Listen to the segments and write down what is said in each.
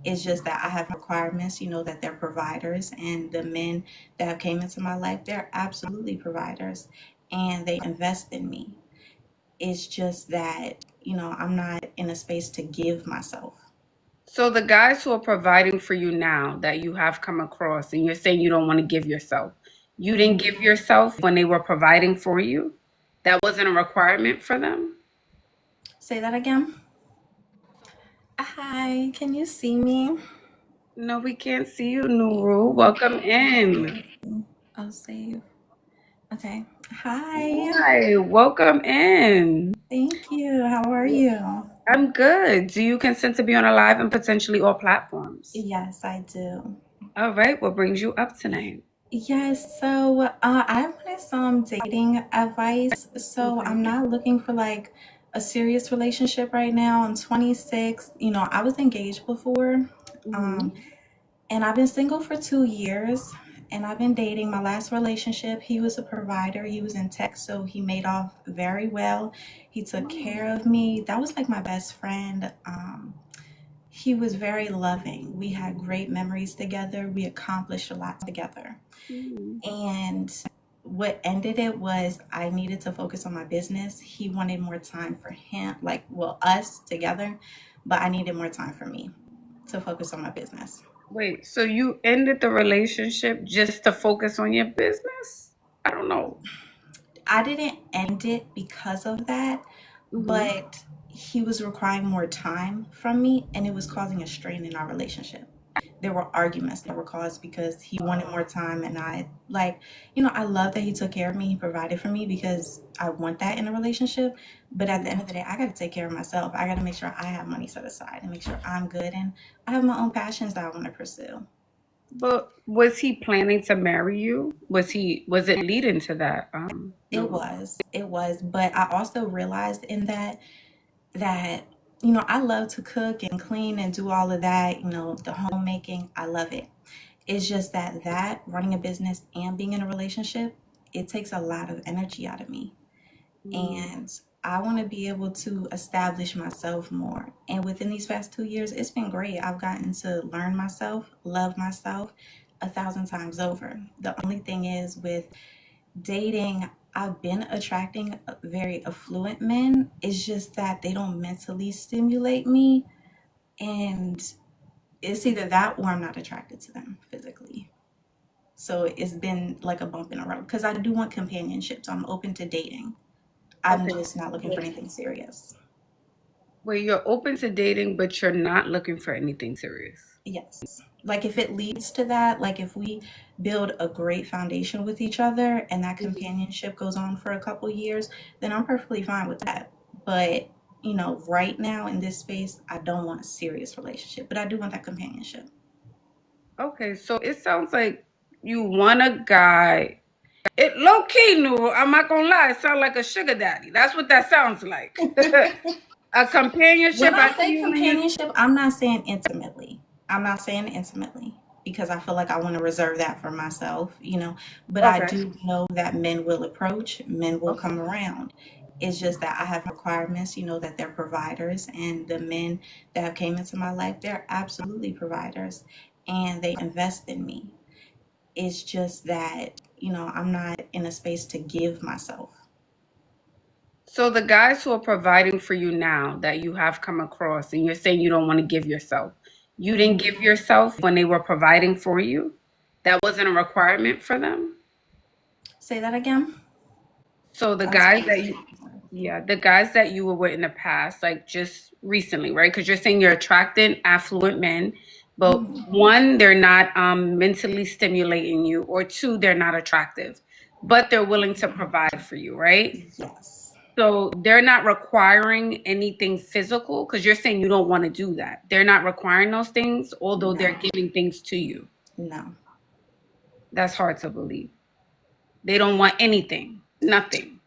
It's just that I have requirements, that they're providers, and the men that have came into my life, they're absolutely providers, and they invest in me. It's just that, I'm not in a space to give myself. So the guys who are providing for you now that you have come across, and you're saying you don't want to give yourself, you didn't give yourself when they were providing for you? That wasn't a requirement for them? Say that again. Hi, can you see me? No, we can't see you, Nuru. Welcome in. I'll save. Okay. Hi. Hi, welcome in. Thank you. How are you? I'm good. Do you consent to be on a live and potentially all platforms? Yes, I do. All right, what brings you up tonight? Yes, so I wanted some dating advice. So Okay. I'm not looking for like a serious relationship right now. I'm 26. I was engaged before. Mhm. Um, And I've been single for 2 years, and I've been dating. My last relationship, he was a provider. He was in tech, so he made off very well. He took care of me. That was like my best friend. He was very loving. We had great memories together. We accomplished a lot together. Mhm. And what ended it was I needed to focus on my business. He wanted more time for him, like, well, us together, but I needed more time for me to focus on my business. Wait, so you ended the relationship just to focus on your business? I don't know. I didn't end it because of that, Mhm. but he was requiring more time from me and it was causing a strain in our relationship. There were arguments that were caused because he wanted more time, and I love that he took care of me, he provided for me because I want that in a relationship. But at the end of the day, I got to take care of myself. I got to make sure I have money set aside and make sure I'm good, and I have my own passions that I want to pursue. But was he planning to marry you? Was it leading to that? No. It was, but I also realized in that I love to cook and clean and do all of that, the homemaking. I love it. It's just that running a business and being in a relationship, it takes a lot of energy out of me. Mm. And I want to be able to establish myself more. And within these past 2 years, it's been great. I've gotten to learn myself, love myself 1,000 times over. The only thing is with dating, I've been attracting very affluent men. It's just that they don't mentally stimulate me. And it's either that or I'm not attracted to them physically. So it's been like a bump in the road because I do want companionship. So I'm open to dating. I'm Okay. just not looking for anything serious. Well, you're open to dating, but you're not looking for anything serious. Yes. Like if it leads to that, like if we build a great foundation with each other and that Mhm. companionship goes on for a couple years, then I'm perfectly fine with that. But, right now in this space, I don't want a serious relationship, but I do want that companionship. Okay, so it sounds like you want a guy. It low key, Nuru. I'm not gonna lie. It sounds like a sugar daddy. That's what that sounds like. A companionship. When I I see say you when you. companionship, I'm not saying intimately. I'm not saying intimately because I feel like I want to reserve that for myself. But I Okay. do know that men will approach, men will Okay. come around. It's just that I have requirements, that they're providers, and the men that have came into my life, they're absolutely providers, and they invest in me. It's just that, I'm not in a space to give myself. So the guys who are providing for you now that you have come across, and you're saying you don't want to give yourself, you didn't give yourself when they were providing for you? That wasn't a requirement for them? Say that again. So the I was guys speaking. that you, yeah, the guys that you were with in the past, like just recently, right? Because you're saying you're attracting affluent men, but one, they're not mentally stimulating you, or two, they're not attractive, but they're willing to provide for you, right? Yes. So they're not requiring anything physical because you're saying you don't want to do that. They're not requiring those things, although No. they're giving things to you. No. That's hard to believe. They don't want anything, nothing.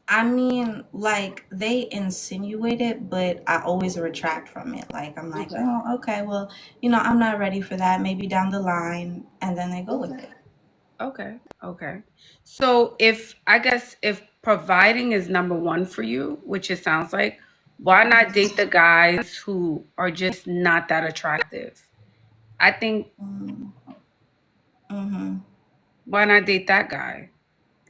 I mean, like they insinuate it, but I always retract from it. Like I'm like, Okay. oh, okay, well, I'm not ready for that. Maybe down the line, and then they go with it. Okay. Okay. So if I guess if providing is number one for you, which it sounds like, why not date the guys who are just not that attractive? I think, Mm-hmm. why not date that guy?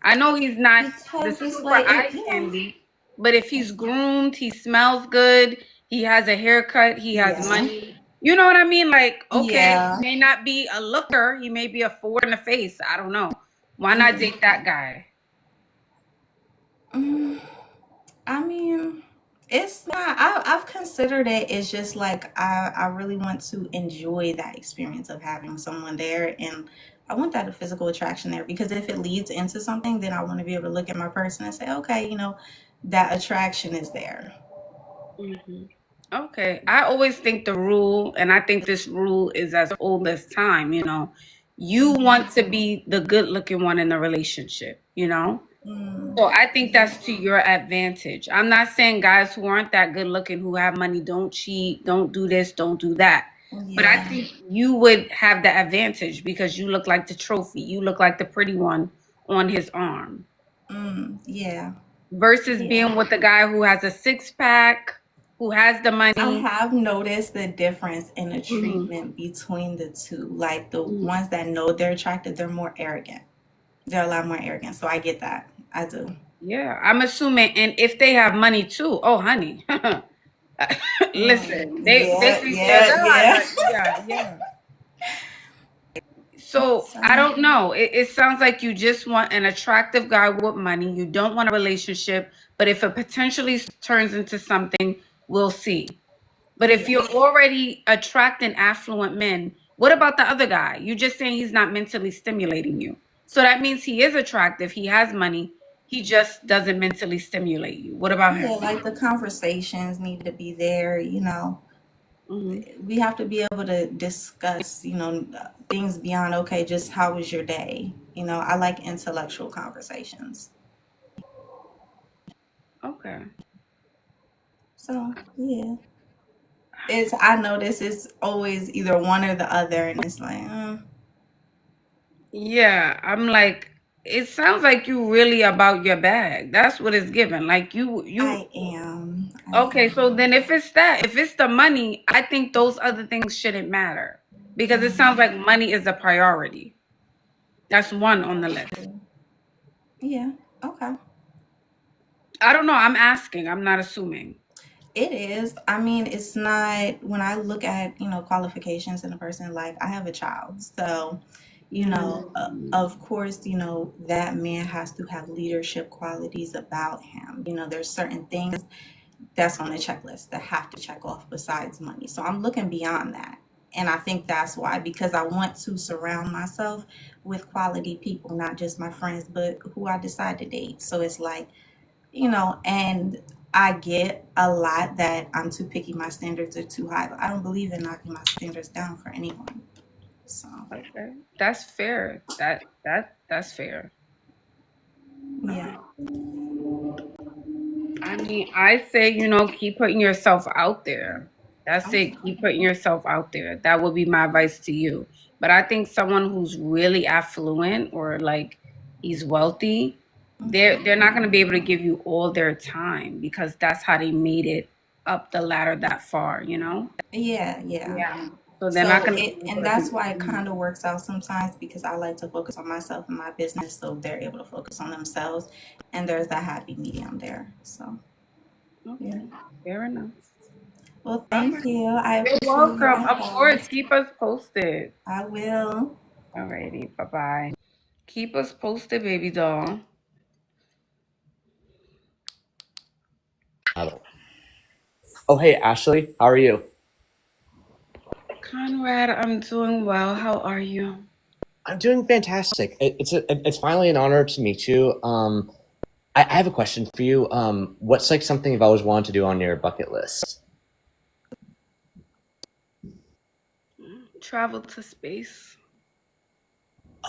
I know he's not the Because it's super like eye it, candy, but if he's groomed, he smells good, he has a haircut, he has yeah, money. You know what I mean? Like, okay, he yeah, may not be a looker, he may be a four in the face. I don't know. Why not yeah. date that guy? Mm, I mean, it's not. I've considered it. It's just like I really want to enjoy that experience of having someone there, and I want that physical attraction there because if it leads into something, then I want to be able to look at my person and say, okay, that attraction is there. Mhm. Okay. I always think the rule, and I think this rule is as old as time, you want to be the good looking one in the relationship, So I think Yeah, that's to your advantage. I'm not saying guys who aren't that good looking, who have money, don't cheat, don't do this, don't do that. But I yeah, think you would have the advantage because you look like the trophy. You look like the pretty one on his arm yeah, versus yeah. being with the guy who has a six pack, who has the I money. have noticed the difference in the Mhm. treatment between the two. Like the Mhm. ones that know they're attracted, they're more arrogant. They're a lot more arrogant. So I get that. I do. Yeah, I'm assuming, and if they have money too, oh honey, listen, they Yeah, think they're yeah, God, yeah. honey. Yeah, yeah. So So I don't know. It sounds like you just want an attractive guy with money. You don't want a relationship, but if it potentially turns into something, we'll see. But if yeah, you're already attracting affluent men, what about the other guy? You're just saying he's not mentally stimulating you. So that means he is attractive, he has money, he just doesn't mentally stimulate you. What about yeah. him? Like the conversations need to be there. Hmm. We have to be able to discuss. Things beyond okay. Just how was your day? I like intellectual conversations. Okay. So yeah. I notice it's always either one or the other, and it's like, Yeah, I'm like, it sounds like you really about your bag. That's what it's given. Like you. I am, I Okay, so am. then if it's the money, I think those other things shouldn't matter because it sounds like money is a priority. That's one on the That's list. true. Yeah. Okay. I don't know. I'm asking. I'm not assuming. It is. I mean, it's not when I look at, qualifications in a person, like I have a child. So, Mm. of course, that man has to have leadership qualities about him. There's certain things that's on the checklist that have to check off besides money. So I'm looking beyond that. And I think that's why, because I want to surround myself with quality people, not just my friends, but who I decide to date. So it's like, and I get a lot that I'm too picky, my standards are too high. But I don't believe in knocking my standards down for anyone. So, Okay, that's fair. That's fair. yeah. I mean, I say, keep putting yourself out there. That's it. Okay. Keep putting yourself out there. That would be my advice to you. But I think someone who's really affluent or like he's wealthy, they're not going to be able to give you all their time because that's how they made it up the ladder that far. Yeah, yeah. Yeah. So they're not So going to it be able and to that's why it continue. kind of works out sometimes because I like to focus on myself and my business so they're able to focus on themselves and there's that happy medium there. So, yeah. Okay. Fair enough. Well, All thank right. you. I You're appreciate your welcome. Of course. advice. Keep us posted. I will. Alrighty. Bye bye. Keep us posted, baby doll. Oh, hey, Ashley, how are you? Conrad, I'm doing well. How are you? I'm doing fantastic. It's finally an honor to meet you. I have a question for you. What's like something you've always wanted to do on your bucket list? Travel to space.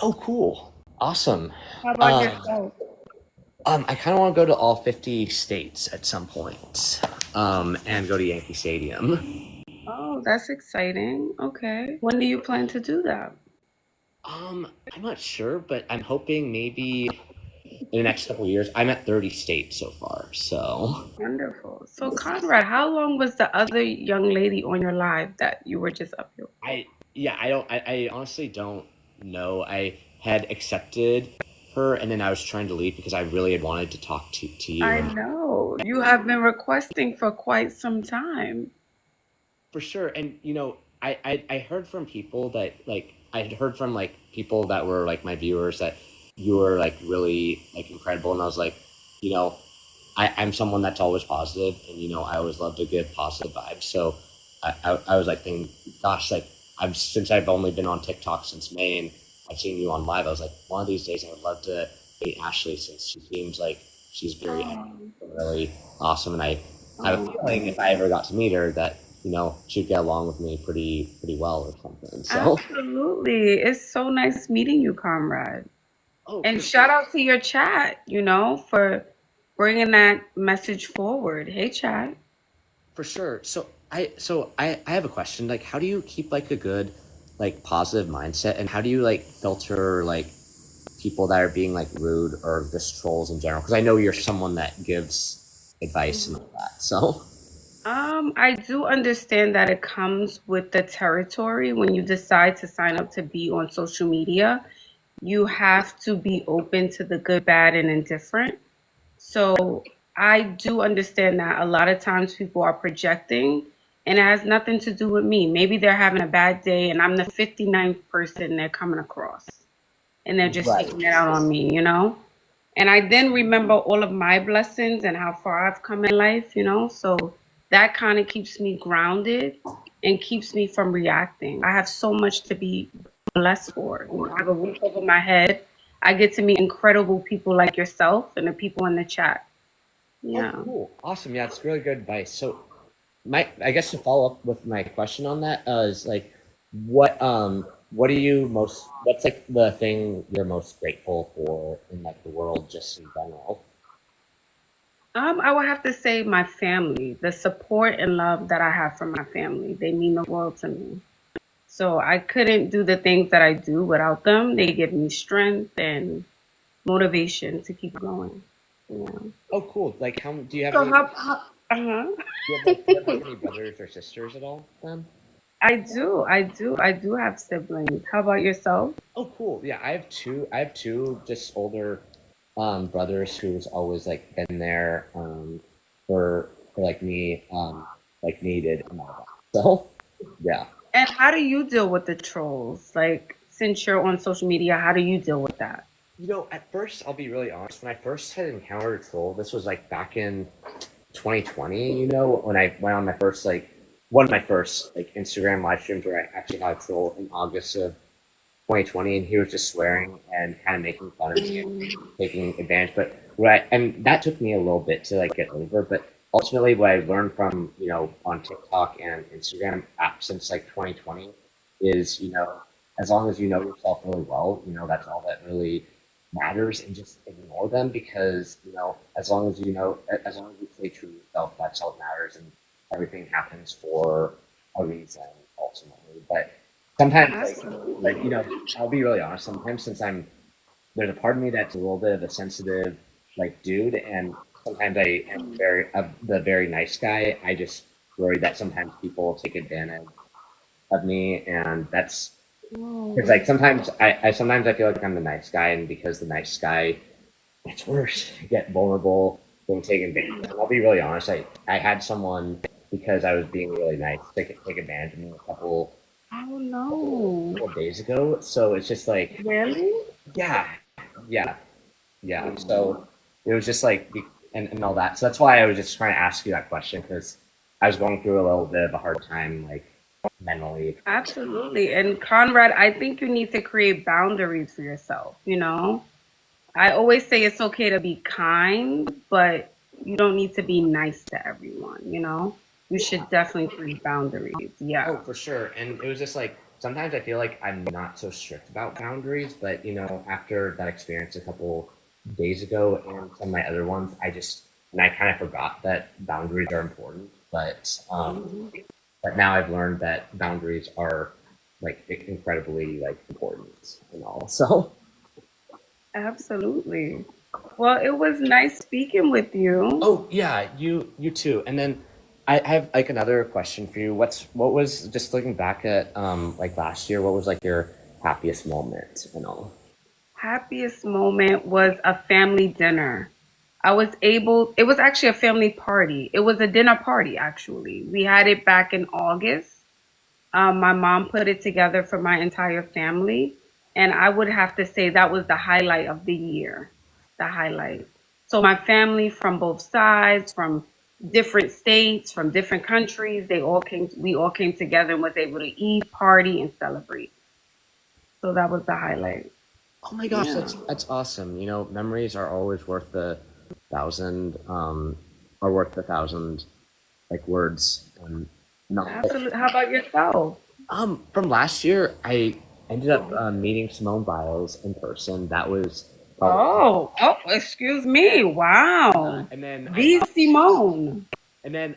Oh, cool, awesome. How about Um, yourself? I kind of want to go to all 50 states at some point. And go to Yankee Stadium. Oh, that's exciting. Okay. When do you plan to do that? I'm not sure, but I'm hoping maybe in the next couple of years. I'm at 30 states so far, so. Wonderful. So, Conrad, how long was the other young lady on your live that you were just up here I for? Yeah, I honestly don't know. I had accepted her, and then I was trying to leave because I really had wanted to talk to you. I And know. You have been requesting for quite some time. for sure. And I heard from people that like I had heard from like people that were like my viewers that you were like really like incredible, and I was like, you know, I'm someone that's always positive, and I always love to give positive vibes. So I was like thinking, gosh, like I've only been on TikTok since May, and I've seen you on live. I was like, one of these days I would love to meet Ashley since she seems like she's very Oh, really awesome, and I have a oh, feeling if I ever got to meet her that she'd get along with me pretty well or something. So absolutely. It's so nice meeting you, comrade. oh, And for shout sure. out to your chat, for bringing that message forward. Hey, chat. For sure. So I have a question. Like, how do you keep like a good, like positive mindset, and how do you like filter like people that are being like rude or just trolls in general? Because I know you're someone that gives advice and all that. So I do understand that it comes with the territory when you decide to sign up to be on social media. You have to be open to the good, bad, and indifferent. So I do understand that a lot of times people are projecting and it has nothing to do with me. Maybe they're having a bad day and I'm the 59th person they're coming across and they're just right. taking it out on me. And I then remember all of my blessings and how far I've come in life. So that kind of keeps me grounded and keeps me from reacting. I have so much to be blessed for. I have a roof over my head. I get to meet incredible people like yourself and the people in the chat. Oh, Yeah. cool, awesome. Yeah, it's really good advice. So my I guess to follow up with my question on that is like what are you most what's like the thing you're most grateful for in like the world just in general? I would have to say my family, the support and love that I have from my family. They mean the world to me. So I couldn't do the things that I do without them. They give me strength and motivation to keep going. Yeah. Oh, cool. Like, how do you have So any? uh-huh. Do you have like any brothers or sisters at all? Then? I do have siblings. How about yourself? Oh, cool. Yeah, I have two. I have two just older brothers who's always like been there for like me like needed and all that. So yeah. And how do you deal with the trolls? Like, since you're on social media, how do you deal with that? At first, I'll be really honest. When I first had encountered a troll, this was like back in 2020. When I went on my first like one of my first like Instagram live streams where I actually had a troll in August of 2020, and he was just swearing and kind of making fun of me and taking advantage. But and that took me a little bit to like get over. But ultimately, what I learned from on TikTok and Instagram since like 2020 is as long as you know yourself really well, that's all that really matters, and just ignore them because as long as you stay true to yourself, that's all that matters, and everything happens for a reason ultimately. But sometimes Absolutely. I'll be really honest. Sometimes since there's a part of me that's a little bit of a sensitive like dude, and sometimes I am the very nice guy. I just worry that sometimes people take advantage of me, and that's it's Oh, like sometimes I feel like I'm the nice guy, and because the nice guy, it's worse. I get vulnerable, being taken advantage. And I'll be really honest. I had someone because I was being really nice take advantage of me oh couple no. of days ago. So it's just like, Really? yeah, yeah, yeah. So it was just like, and all that. So that's why I was just trying to ask you that question because I was going through a little bit of a hard time, like mentally. Absolutely. And Conrad, I think you need to create boundaries for yourself. I always say it's okay to be kind, but you don't need to be nice to everyone. You should definitely create boundaries. Oh, Yeah. for sure. And it was just like sometimes I feel like I'm not so strict about boundaries, but after that experience a couple days ago and some of my other ones, and I kind of forgot that boundaries are important. Mhm. But now I've learned that boundaries are like incredibly like important and all. So Absolutely. Well, it was nice speaking with you. oh yeah, you too. And then I have like another question for you. What was, just looking back at like last year, what was like your happiest moment and all? Happiest moment was a family dinner. It was actually a family party. It was a dinner party, actually. We had it back in August. My mom put it together for my entire family. And I would have to say that was the highlight of the year. The highlight. So my family from both sides, from different states, from different countries, we all came together and was able to eat, party, and celebrate. So that was the highlight. Oh my gosh, Yeah. that's awesome. You know, memories are always worth the thousand, are worth the thousand like words. And not Absolutely. How about yourself? from last year, I ended up meeting Simone Biles in person. That was probably, Excuse me. Wow. and then I The got, Simone. and then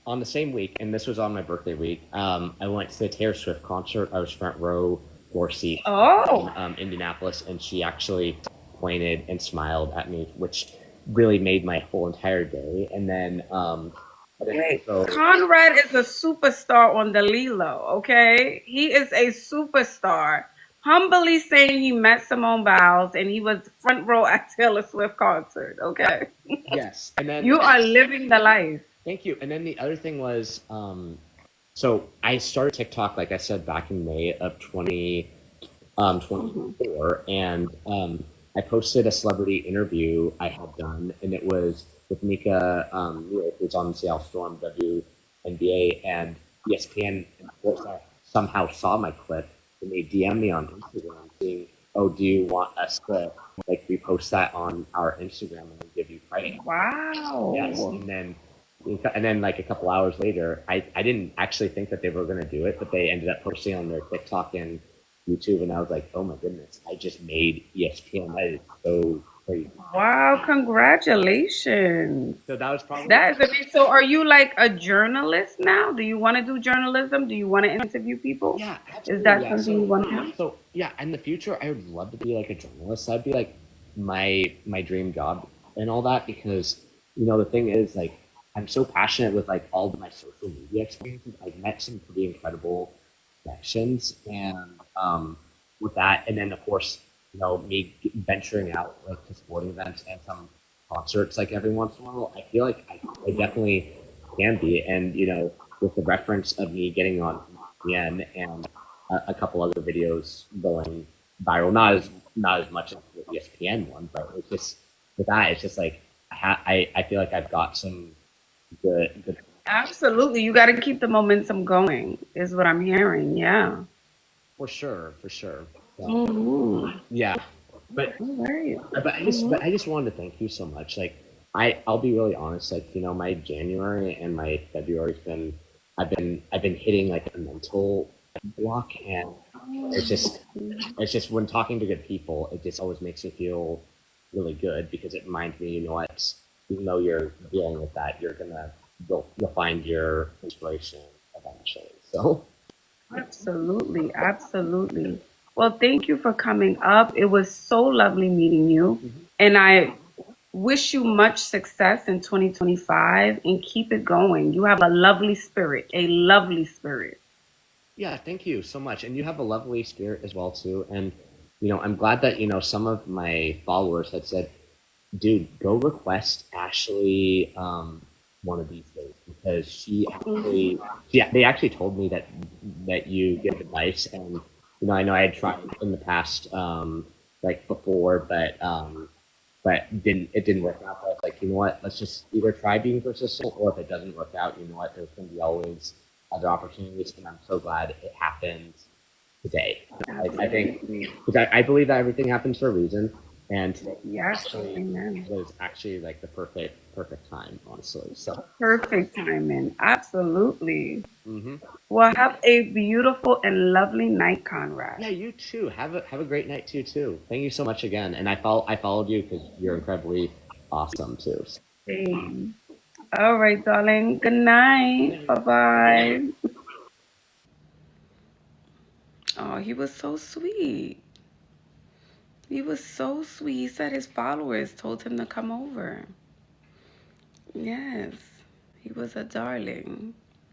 on the same week, and this was on my birthday week, I went to the Taylor Swift concert. I was front row, floor seat in Oh, Indianapolis, and she actually pointed and smiled at me, which really made my whole entire day. And then wait. also, Conrad is a superstar on the Lilo, okay? He is a superstar. Humbly saying he met Simone Biles and he was front row at Taylor Swift concert, okay? yes, and then You are living the life. thank you. And then the other thing was, so I started TikTok, like I said, back in May of 24, and I posted a celebrity interview I had done, and it was with Mika, who's on the Seattle Storm WNBA, and ESPN, and of course, I somehow saw my clip, and they DM'd me on Instagram saying, "Oh, do you want us to like repost that on our Instagram and we'll give you credit?" Yes, Wow. and then like a couple hours later, I didn't actually think that they were going to do it, but they ended up posting on their TikTok and YouTube, and I was like, oh my goodness, I just made ESPN. That is so crazy. Wow, congratulations. So that was probably, That is amazing. So are you like a journalist now? Do you want to do journalism? Do you want to interview people? yeah, Is absolutely, that yeah. something you So want to do? so yeah, in the future, I would love to be like a journalist. That'd be like my dream job and all that, because the thing is, like, I'm so passionate with like all of my social media experiences. I've met some pretty incredible connections, and with that, and then of course, me venturing out like to sporting events and some concerts like every once in a while. I feel like I definitely can be, and with the reference of me getting on ESPN and a couple other videos going viral, not as much as the ESPN one, but it's just with that, it's just like I feel like I've got some good. Absolutely. You got to keep the momentum going, is what I'm hearing. Yeah. For sure, for sure. So, Mm-hmm. yeah, but All right. but I just wanted to thank you so much. Like, I'll be really honest. Like, my January and my February's been I've been hitting like a mental block, and it's just it's just when talking to good people, it just always makes me feel really good, because it reminds me, even though you're dealing with that, you'll find your inspiration eventually. So Absolutely. Absolutely. Well, thank you for coming up. It was so lovely meeting you. And I wish you much success in 2025 and keep it going. You have a lovely spirit. yeah, thank you so much. And you have a lovely spirit as well too. And I'm glad that some of my followers had said, "Dude, go request Ashley one of these days," because Mhm. yeah, they actually told me that you give advice, and I know I had tried in the past, like before, but it didn't work out. But I was like, you know what? Let's just either try being persistent, or if it doesn't work out, you know what? There's going to be always other opportunities, and I'm so glad it happened today. I think, Absolutely. because I believe that everything happens for a reason, and today Yes. actually Amen. was actually like the perfect time, honestly. So, Perfect timing. Absolutely. hmm Well, have a beautiful and lovely night, Conrad. yeah, you too. Have a great night too. Thank you so much again, and I followed you because you're incredibly awesome too. So, Same. All right, darling. Good night. Bye bye. Oh, he was so sweet. He was so sweet. He said his followers told him to come over. Yes. He was a darling.